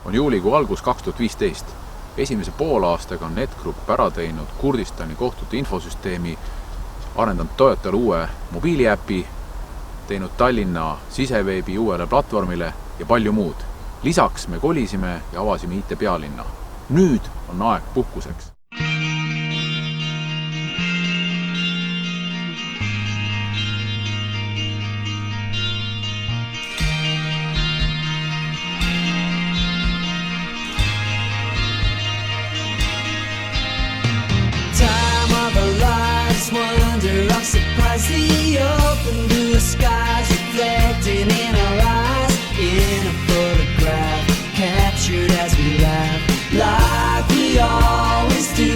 on juulikuu algus 2015. Esimese poolaastaga on NetGroup ära teinud Kurdistani kohtute infosüsteemi, arendanud Toyotale uue mobiiliäpi, teinud Tallinna siseveebi uuele platvormile ja palju muud. Lisaks me kolisime ja avasime IT pealinna. Nüüd on aeg puhkuseks. Wonder of surprise, the open blue skies reflecting in our eyes, in a photograph captured as we laugh like we always do.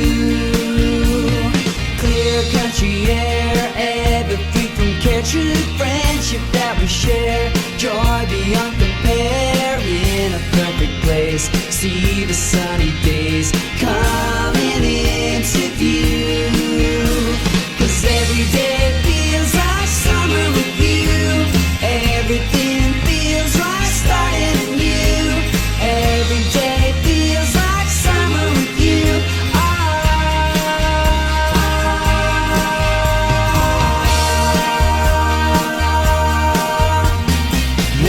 Clear country air, ever free from care, true friendship that we share, joy beyond compare, in a perfect place, see the sunny days coming into view. Every day feels like summer with you. Everything feels right starting anew. Every day feels like summer with you.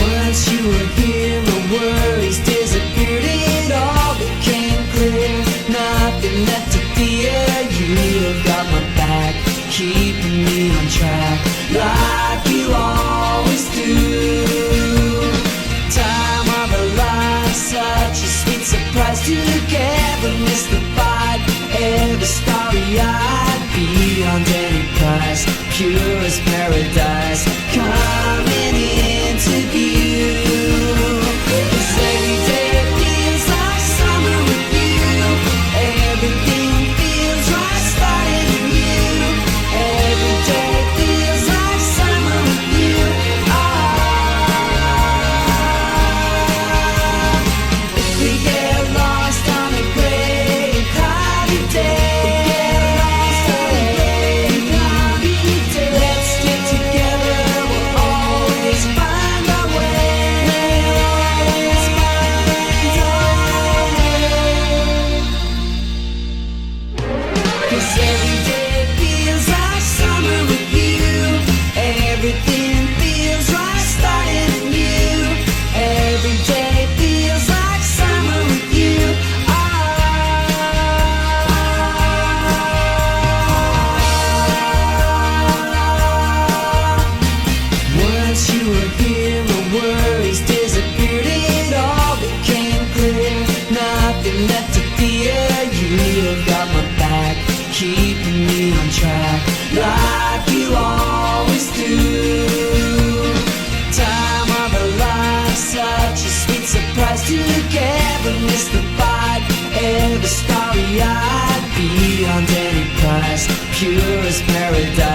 Once you were here, my worries disappeared. It all became clear. Nothing left to fear. You have got my back, keeping me on track like you always do. Time of our lives, such a sweet surprise, together mystified, ever starry-eyed, beyond any price, pure as paradise, coming into view. 'Cause every day feels like summer with you. Everything feels right starting anew. Every day feels like summer with you. If we get lost on a gray and cloudy day, let's stick together, we'll always find our way. 'Cause every day feels like summer with you. Everything feels right starting anew. Every day feels like summer with you. Once you were here, my worries disappeared. It all became clear. Nothing left to fear. You have got my back, keeping me on track like you always do. Time of our lives, such a sweet surprise, together mystified, ever starry-eyed, beyond any price, pure as paradise.